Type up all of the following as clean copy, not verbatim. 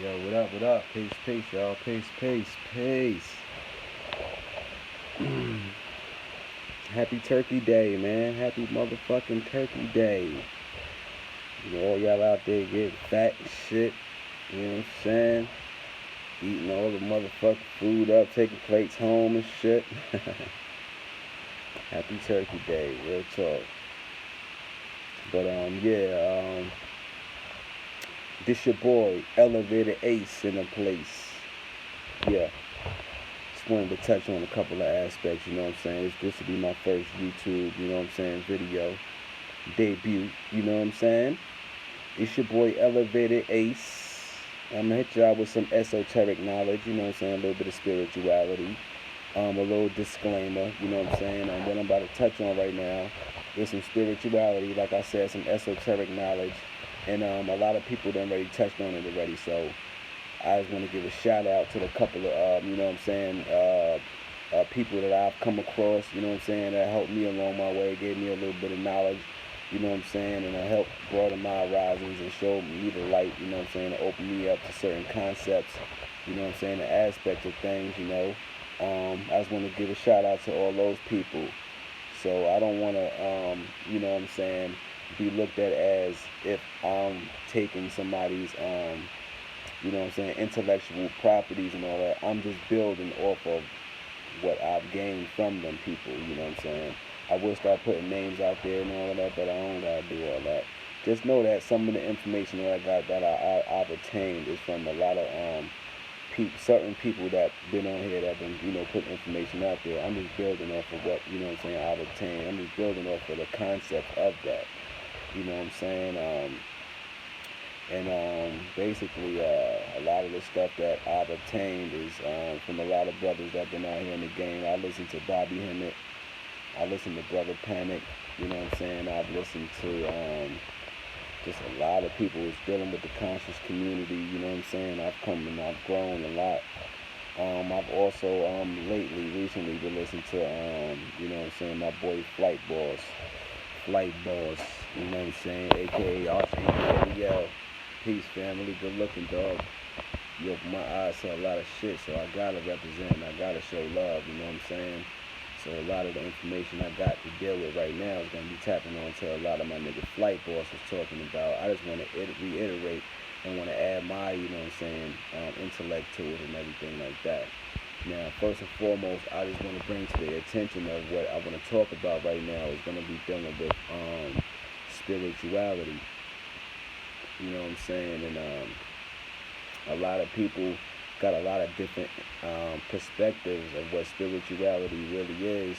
Yo, what up, what up? Peace, peace, y'all. Peace, peace, peace. Happy Turkey Day, man. Happy motherfucking Turkey Day. You know, all y'all out there getting fat and shit. You know what I'm saying? Eating all the motherfucking food up, taking plates home and shit. Happy Turkey Day, real talk. But, this your boy, Elevated Ace in the place. Yeah. Just wanted to touch on a couple of aspects, you know what I'm saying? This will be my first YouTube, you know what I'm saying, video debut, you know what I'm saying? It's your boy Elevated Ace. I'm gonna hit y'all with some esoteric knowledge, you know what I'm saying, a little bit of spirituality, a little disclaimer, you know what I'm saying? What I'm about to touch on right now is some spirituality, like I said, some esoteric knowledge, and a lot of people done already touched on it already, so I just want to give a shout out to the couple of, you know what I'm saying, people that I've come across, you know what I'm saying, that helped me along my way, gave me a little bit of knowledge, you know what I'm saying, and helped broaden my horizons and show me the light, you know what I'm saying, to open me up to certain concepts, you know what I'm saying, the aspects of things, you know. I just want to give a shout out to all those people. So I don't want to, you know what I'm saying, be looked at as if I'm taking somebody's, you know what I'm saying, intellectual properties and all that. I'm just building off of what I've gained from them people, you know what I'm saying. I will start putting names out there and all of that, but I don't gotta do all that. Just know that some of the information that I got that I've attained is from a lot of certain people that been on here that been, you know, putting information out there. I'm just building off of what, you know what I'm saying, I've obtained. I'm just building off of the concept of that. You know what I'm saying? Basically, a lot of the stuff that I've obtained is from a lot of brothers that been out here in the game. I listen to Bobby Hemmett. I listen to Brother Panic. You know what I'm saying? I've listened to just a lot of people who's dealing with the conscious community. You know what I'm saying? I've come and I've grown a lot. I've also recently been listening to you know what I'm saying, my boy Flight Boss. You know what I'm saying? AKA Archangel. Peace, family. Good looking, dog. You open my eyes to a lot of shit, so I gotta represent and I gotta show love, you know what I'm saying? So a lot of the information I got to deal with right now is gonna be tapping on to a lot of my nigga Flight Boss was talking about. I just wanna reiterate and wanna add my, you know what I'm saying, intellect to it and everything like that. Now, first and foremost, I just want to bring to the attention of what I want to talk about right now is going to be dealing with spirituality. You know what I'm saying? And a lot of people got a lot of different perspectives of what spirituality really is.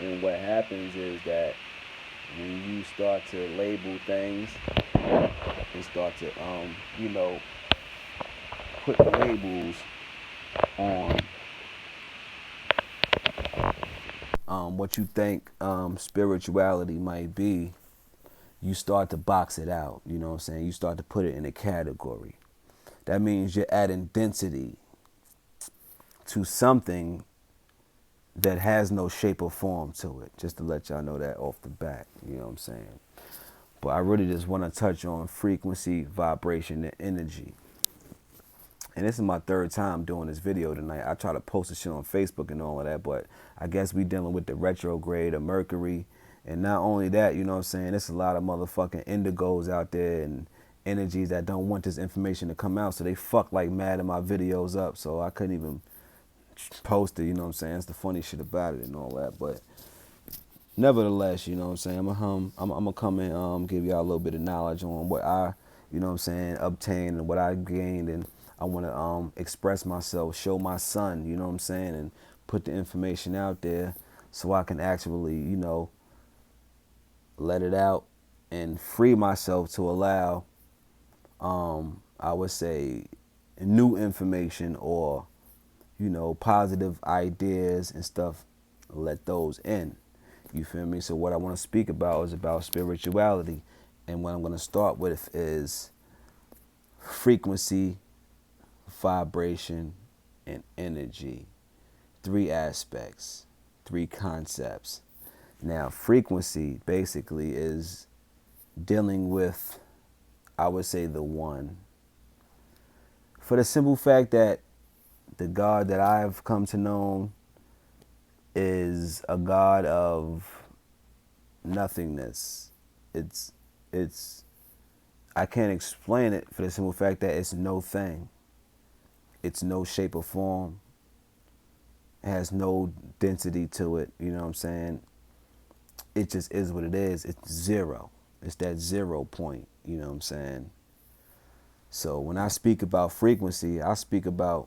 And what happens is that when you start to label things and start to, you know, put labels on what you think spirituality might be, you start to box it out. You know what I'm saying? You start to put it in a category. That means you're adding density to something that has no shape or form to it. Just to let y'all know that off the bat. You know what I'm saying? But I really just want to touch on frequency, vibration, and energy. And this is my third time doing this video tonight. I try to post this shit on Facebook and all of that, but I guess we dealing with the retrograde of Mercury. And not only that, you know what I'm saying, there's a lot of motherfucking indigos out there and energies that don't want this information to come out, so they fuck like mad in my videos up, so I couldn't even post it, you know what I'm saying? It's the funny shit about it and all that, but nevertheless, you know what I'm saying, I'm gonna come and give y'all a little bit of knowledge on what I, you know what I'm saying, obtained and what I gained, and I want to express myself, show my son, you know what I'm saying, and put the information out there so I can actually, you know, let it out and free myself to allow, I would say, new information or, you know, positive ideas and stuff, let those in. You feel me? So what I want to speak about is about spirituality. And what I'm going to start with is frequency, vibration, and energy. Three aspects, three concepts. Now, frequency basically is dealing with, I would say, the one. For the simple fact that the God that I have come to know is a God of nothingness. It's it's I can't explain it for the simple fact that it's no thing. It's no shape or form. It has no density to it. You know what I'm saying? It just is what it is. It's zero. It's that 0 point. You know what I'm saying? So when I speak about frequency, I speak about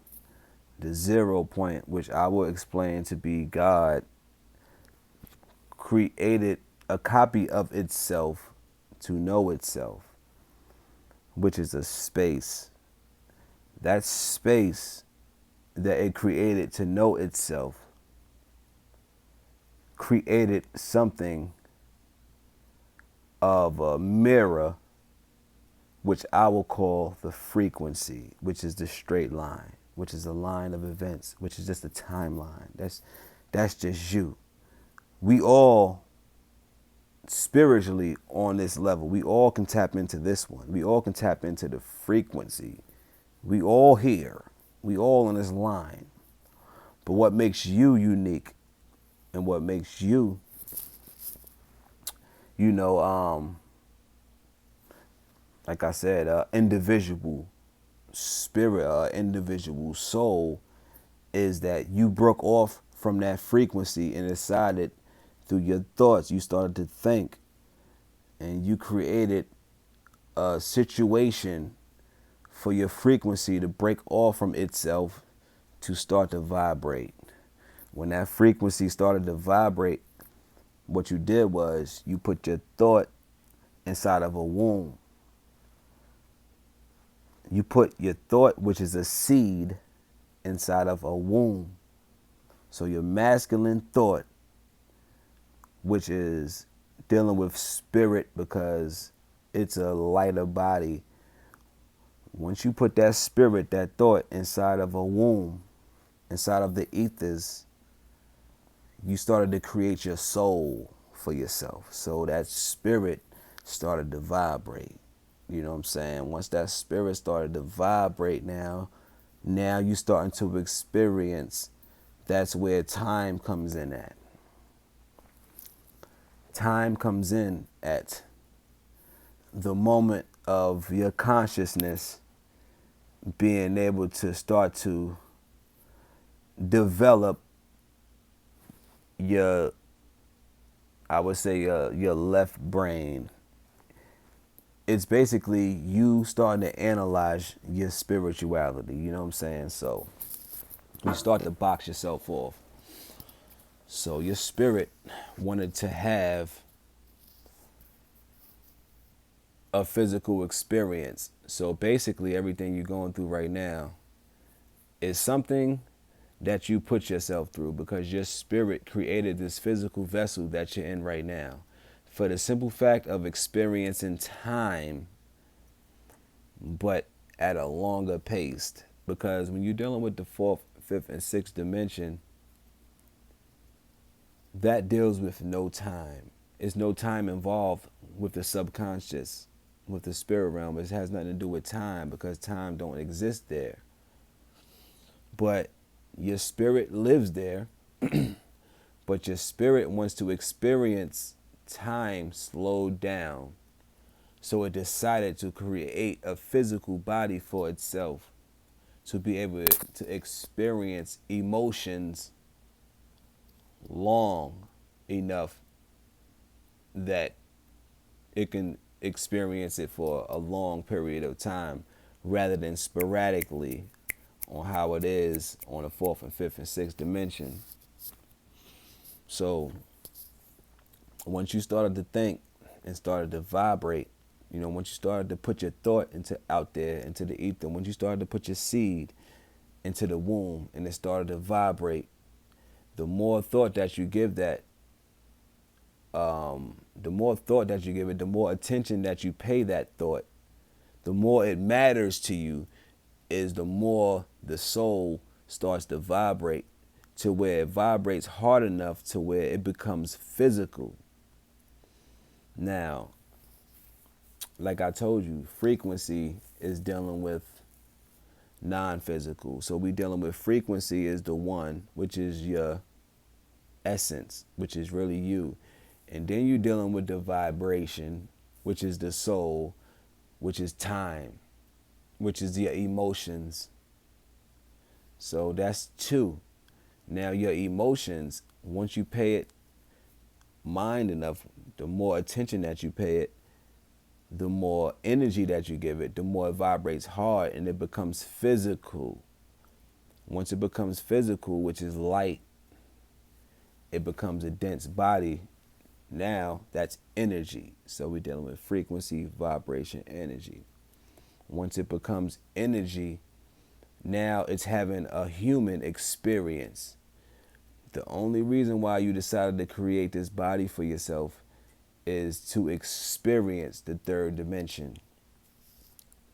the 0 point, which I will explain to be God created a copy of itself to know itself, which is a space. That space that it created to know itself created something of a mirror, which I will call the frequency, which is the straight line, which is a line of events, which is just a timeline. That's just you. We all spiritually on this level, we all can tap into this one. We all can tap into the frequency. We all here. We all on this line. But what makes you unique and what makes you, like I said, individual spirit, individual soul, is that you broke off from that frequency and decided through your thoughts, you started to think and you created a situation for your frequency to break off from itself to start to vibrate. When that frequency started to vibrate, what you did was you put your thought inside of a womb. You put your thought, which is a seed, inside of a womb. So your masculine thought, which is dealing with spirit because it's a lighter body. Once you put that spirit, that thought inside of a womb, inside of the ethers, you started to create your soul for yourself. So that spirit started to vibrate. You know what I'm saying? Once that spirit started to vibrate now you starting to experience. That's where time comes in at. Time comes in at the moment of your consciousness being able to start to develop your, I would say, your left brain. It's basically you starting to analyze your spirituality, you know what I'm saying? So you start to box yourself off. So your spirit wanted to have a physical experience. So basically everything you're going through right now is something that you put yourself through because your spirit created this physical vessel that you're in right now for the simple fact of experiencing time, but at a longer pace. Because when you're dealing with the 4th, 5th, and 6th dimension, that deals with no time. There's no time involved with the subconscious, with the spirit realm. It has nothing to do with time because time don't exist there. But your spirit lives there, but your spirit wants to experience time slowed down. So it decided to create a physical body for itself to be able to experience emotions long enough that it can experience it for a long period of time rather than sporadically on how it is on the 4th and 5th and 6th dimension. So once you started to think and started to vibrate, once you started to put your thought out there into the ether, once you started to put your seed into the womb and it started to vibrate, the more thought that you give that, the more thought that you give it, the more attention that you pay that thought, the more it matters to you, is the more the soul starts to vibrate to where it vibrates hard enough to where it becomes physical. Now, like I told you, frequency is dealing with non-physical. So we dealing with frequency is the one, which is your essence, which is really you. And then you're dealing with the vibration, which is the soul, which is time, which is your emotions. So that's two. Now your emotions, once you pay it mind enough, the more attention that you pay it, the more energy that you give it, the more it vibrates hard and it becomes physical. Once it becomes physical, which is light, it becomes a dense body. Now that's energy. So we're dealing with frequency, vibration, energy. Once it becomes energy, now it's having a human experience. The only reason why you decided to create this body for yourself is to experience the third dimension.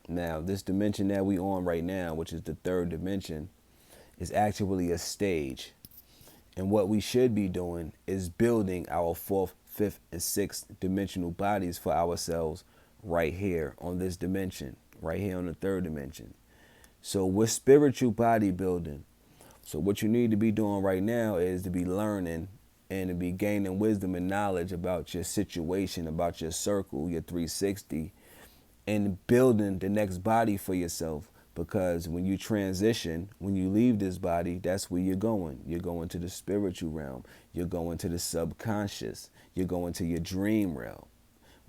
Now, this dimension that we on right now, which is the third dimension, is actually a stage. And what we should be doing is building our fourth, fifth, and sixth dimensional bodies for ourselves right here on this dimension, right here on the third dimension. So we're spiritual bodybuilding. So what you need to be doing right now is to be learning and to be gaining wisdom and knowledge about your situation, about your circle, your 360, and building the next body for yourself. Because when you transition, when you leave this body, that's where you're going. You're going to the spiritual realm. You're going to the subconscious. You're going to your dream realm.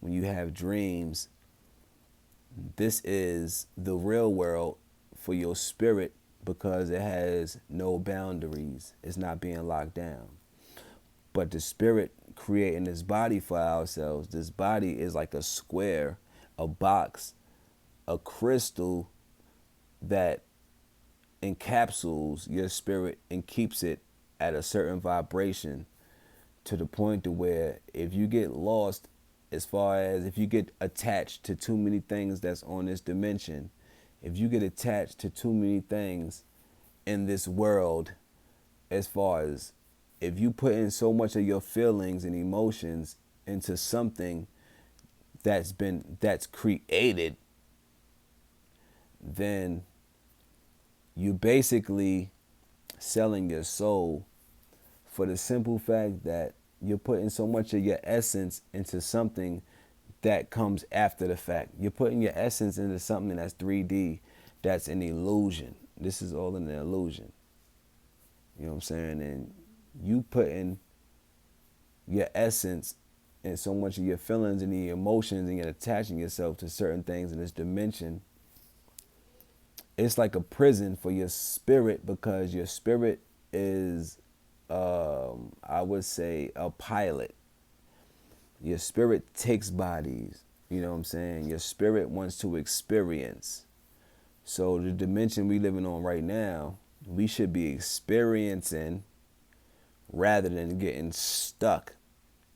When you have dreams, this is the real world for your spirit because it has no boundaries. It's not being locked down. But the spirit creating this body for ourselves, this body is like a square, a box, a crystal that encapsulates your spirit and keeps it at a certain vibration to the point to where if you get lost, as far as if you get attached to too many things that's on this dimension, if you get attached to too many things in this world, as far as if you put in so much of your feelings and emotions into something that's created, then you basically selling your soul for the simple fact that you're putting so much of your essence into something that comes after the fact. You're putting your essence into something that's 3D, that's an illusion. This is all an illusion. You know what I'm saying? And you putting your essence and so much of your feelings and the emotions and you're attaching yourself to certain things in this dimension. It's like a prison for your spirit because your spirit is, I would say, a pilot. Your spirit takes bodies. You know what I'm saying? Your spirit wants to experience. So the dimension we living on right now, we should be experiencing rather than getting stuck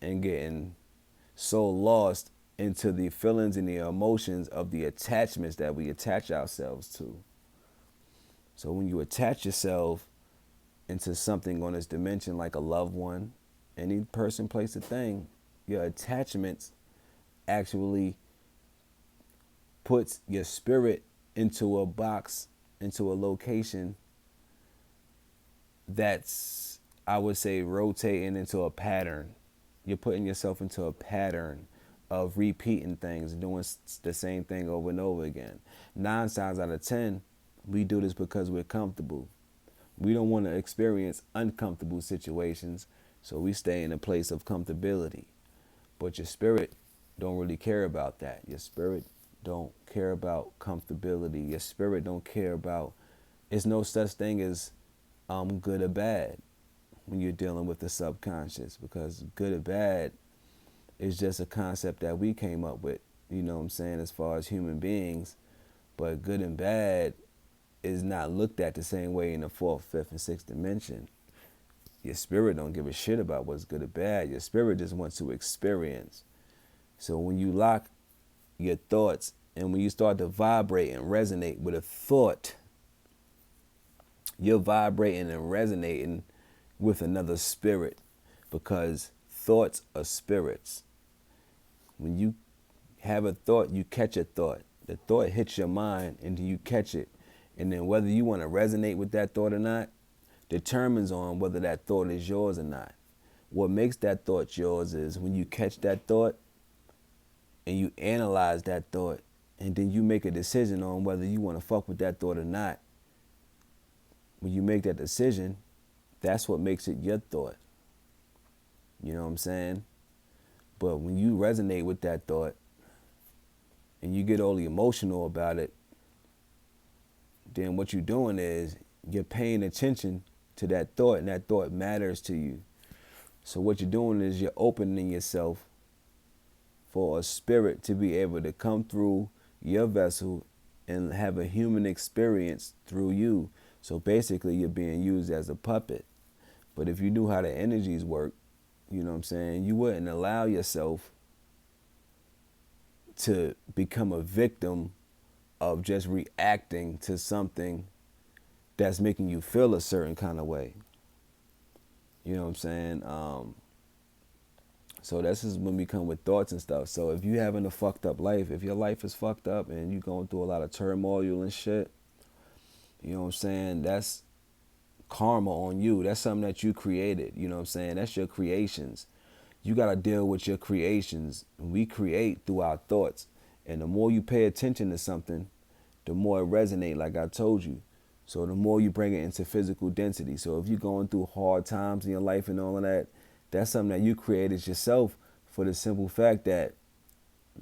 and getting so lost into the feelings and the emotions of the attachments that we attach ourselves to. So when you attach yourself into something on this dimension like a loved one, any person, place, or thing, your attachments actually puts your spirit into a box, into a location that's, I would say, rotating into a pattern. You're putting yourself into a pattern of repeating things, doing the same thing over and over again. 9 times out of 10, we do this because we're comfortable. We don't want to experience uncomfortable situations, so we stay in a place of comfortability. But your spirit don't really care about that. Your spirit don't care about comfortability. Your spirit don't care about, it's no such thing as good or bad when you're dealing with the subconscious, because good or bad is just a concept that we came up with, you know what I'm saying, as far as human beings. But good and bad is not looked at the same way in the fourth, fifth, and sixth dimension. Your spirit don't give a shit about what's good or bad. Your spirit just wants to experience. So when you lock your thoughts and when you start to vibrate and resonate with a thought, you're vibrating and resonating with another spirit, because thoughts are spirits. When you have a thought, you catch a thought. The thought hits your mind and you catch it And then whether you want to resonate with that thought or not determines on whether that thought is yours or not. What makes that thought yours is when you catch that thought and you analyze that thought, and then you make a decision on whether you want to fuck with that thought or not. When you make that decision, that's what makes it your thought. You know what I'm saying? But when you resonate with that thought and you get all emotional about it, then what you're doing is you're paying attention to that thought, and that thought matters to you. So what you're doing is you're opening yourself for a spirit to be able to come through your vessel and have a human experience through you. So basically you're being used as a puppet. But if you knew how the energies work, you know what I'm saying, you wouldn't allow yourself to become a victim of just reacting to something that's making you feel a certain kind of way. You know what I'm saying? So this is when we come with thoughts and stuff. So if you having a fucked up life, if your life is fucked up and you going through a lot of turmoil and shit, you know what I'm saying, that's karma on you. That's something that you created. You know what I'm saying? That's your creations. You got to deal with your creations. We create through our thoughts. And the more you pay attention to something, the more it resonates, like I told you. So the more you bring it into physical density. So if you're going through hard times in your life and all of that, that's something that you created yourself, for the simple fact that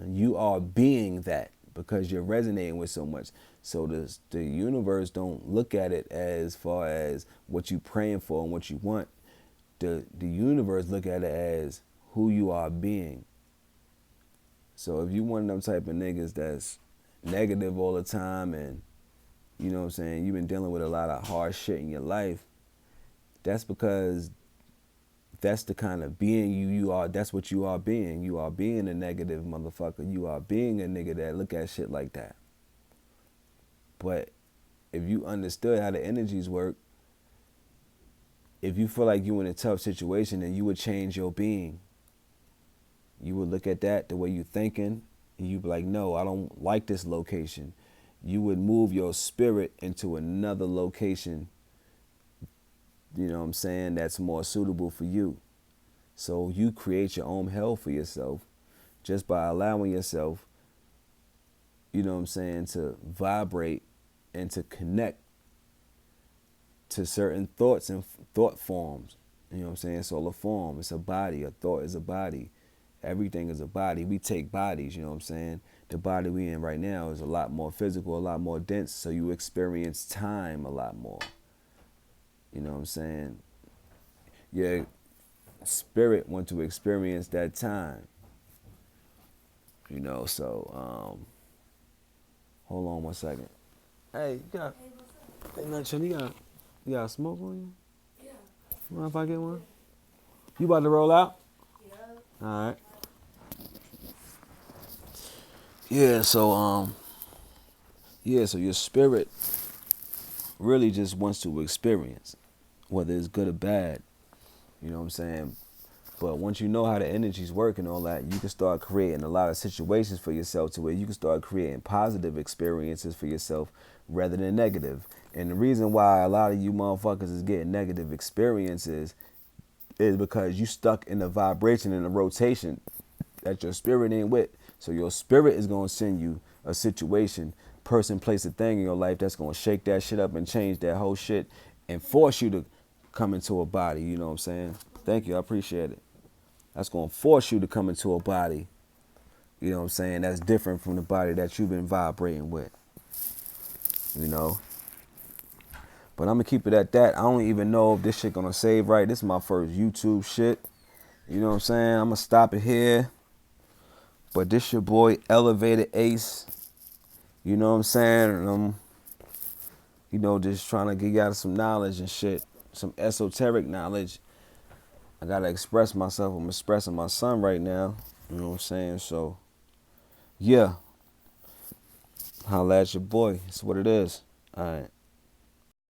you are being that because you're resonating with so much. So the universe don't look at it as far as what you praying for and what you want. The universe look at it as who you are being. So if you one of them type of niggas that's negative all the time and, you know what I'm saying, you've been dealing with a lot of hard shit in your life, that's because that's the kind of being you are. That's what you are being. You are being a negative motherfucker. You are being a nigga that look at shit like that. But if you understood how the energies work, if you feel like you in a tough situation, then you would change your being. You would look at that the way you thinking, and you'd be like, no, I don't like this location. You would move your spirit into another location, you know what I'm saying, that's more suitable for you. So you create your own hell for yourself just by allowing yourself, you know what I'm saying, to vibrate and to connect to certain thoughts and thought forms. You know what I'm saying? It's all a form. It's a body. A thought is a body. Everything is a body. We take bodies, you know what I'm saying? The body we in right now is a lot more physical, a lot more dense, so you experience time a lot more. You know what I'm saying? Your spirit want to experience that time. You know, so hold on one second. Hey, you got you got smoke on you? Yeah. You mind if I get one? You about to roll out? Yeah. Alright. Yeah, so so your spirit really just wants to experience, whether it's good or bad. You know what I'm saying? But once you know how the energies work and all that, you can start creating a lot of situations for yourself to where you can start creating positive experiences for yourself rather than negative. And the reason why a lot of you motherfuckers is getting negative experiences is because you stuck in the vibration and the rotation that your spirit ain't with. So your spirit is going to send you a situation, person, place, a thing in your life that's going to shake that shit up and change that whole shit and force you to come into a body. You know what I'm saying? Thank you. I appreciate it. That's going to force you to come into a body, you know what I'm saying, that's different from the body that you've been vibrating with, you know. But I'm going to keep it at that. I don't even know if this shit going to save right. This is my first YouTube shit. You know what I'm saying? I'm going to stop it here. But this your boy, ElevatedAce. You know what I'm saying? And I'm, you know, just trying to give y'all some knowledge and shit. Some esoteric knowledge. I got to express myself. I'm expressing my son right now. You know what I'm saying? So, yeah. Holla at your boy. It's what it is. All right.